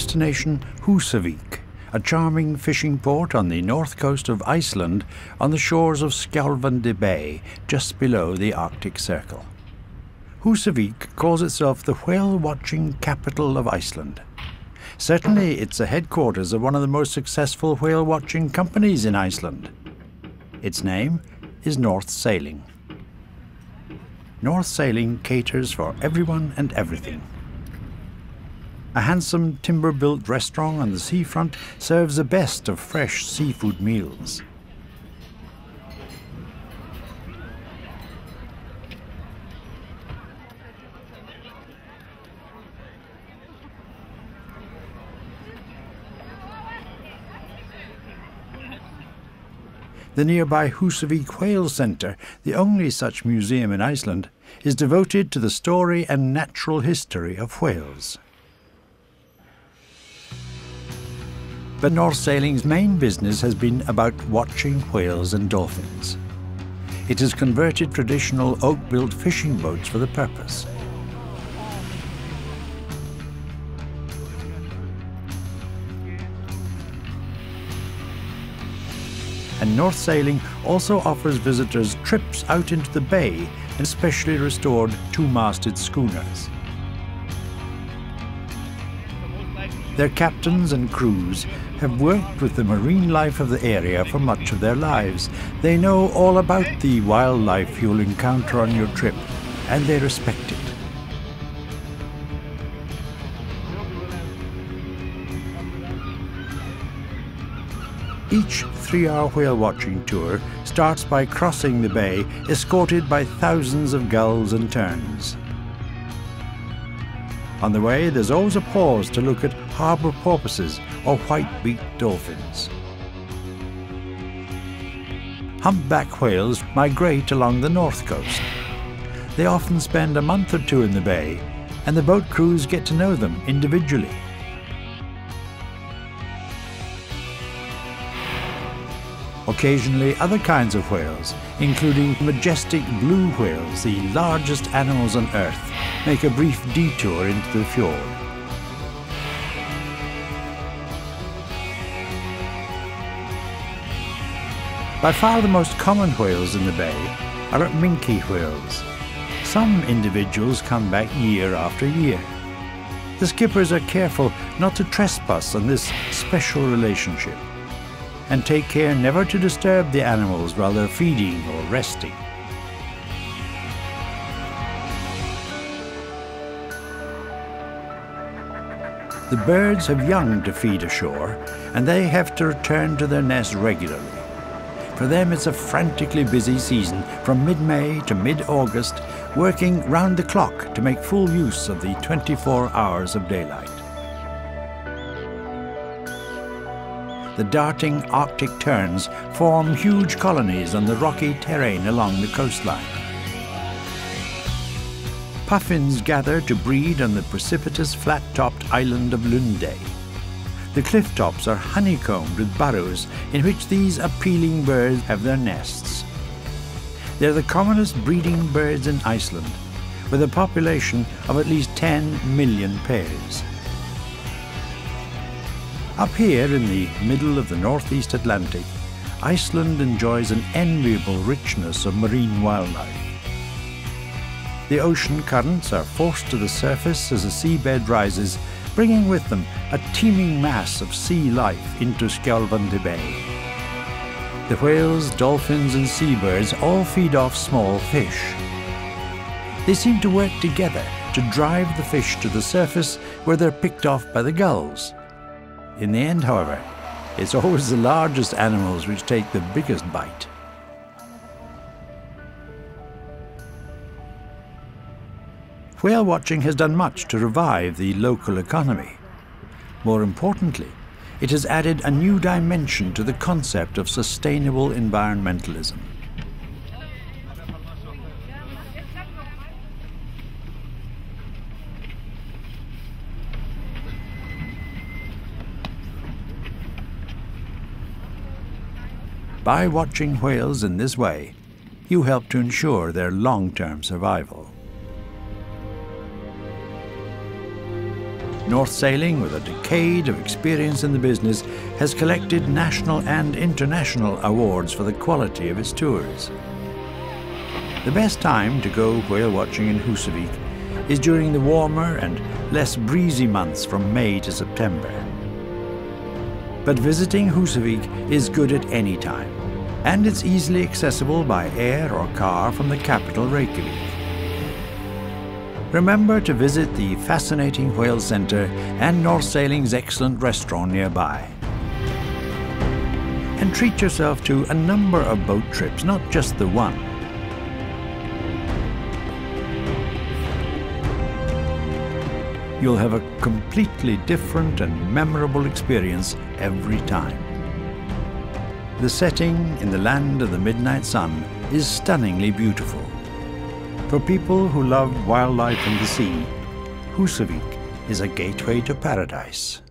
destination Húsavík, a charming fishing port on the north coast of Iceland on the shores of Skjálfandi Bay, just below the Arctic Circle. Húsavík calls itself the whale-watching capital of Iceland. Certainly it's the headquarters of one of the most successful whale-watching companies in Iceland. Its name is North Sailing. North Sailing caters for everyone and everything. A handsome timber-built restaurant on the seafront serves the best of fresh seafood meals. The nearby Húsavík Whale Centre, the only such museum in Iceland, is devoted to the story and natural history of whales. But North Sailing's main business has been about watching whales and dolphins. It has converted traditional oak-built fishing boats for the purpose. And North Sailing also offers visitors trips out into the bay in specially restored two-masted schooners. Their captains and crews have worked with the marine life of the area for much of their lives. They know all about the wildlife you'll encounter on your trip, and they respect it. Each 3-hour whale-watching tour starts by crossing the bay, escorted by thousands of gulls and terns. On the way, there's always a pause to look at harbour porpoises or white-beaked dolphins. Humpback whales migrate along the north coast. They often spend a month or two in the bay, and the boat crews get to know them individually. Occasionally, other kinds of whales, including majestic blue whales, the largest animals on Earth, make a brief detour into the fjord. By far the most common whales in the bay are minke whales. Some individuals come back year after year. The skippers are careful not to trespass on this special relationship, and take care never to disturb the animals while they're feeding or resting. The birds have young to feed ashore, and they have to return to their nests regularly. For them it's a frantically busy season from mid-May to mid-August, working round the clock to make full use of the 24 hours of daylight. The darting Arctic terns form huge colonies on the rocky terrain along the coastline. Puffins gather to breed on the precipitous flat-topped island of Lunde. The cliff tops are honeycombed with burrows in which these appealing birds have their nests. They're the commonest breeding birds in Iceland, with a population of at least 10 million pairs. Up here in the middle of the northeast Atlantic, Iceland enjoys an enviable richness of marine wildlife. The ocean currents are forced to the surface as the seabed rises, bringing with them a teeming mass of sea life into Skjálfandi Bay. The whales, dolphins and seabirds all feed off small fish. They seem to work together to drive the fish to the surface where they're picked off by the gulls. In the end, however, it's always the largest animals which take the biggest bite. Whale watching has done much to revive the local economy. More importantly, it has added a new dimension to the concept of sustainable environmentalism. By watching whales in this way, you help to ensure their long-term survival. North Sailing, with a decade of experience in the business, has collected national and international awards for the quality of its tours. The best time to go whale watching in Húsavík is during the warmer and less breezy months from May to September. But visiting Húsavík is good at any time, and it's easily accessible by air or car from the capital Reykjavik. Remember to visit the fascinating Whale Centre and North Sailing's excellent restaurant nearby. And treat yourself to a number of boat trips, not just the one. You'll have a completely different and memorable experience every time. The setting in the land of the midnight sun is stunningly beautiful. For people who love wildlife and the sea, Húsavík is a gateway to paradise.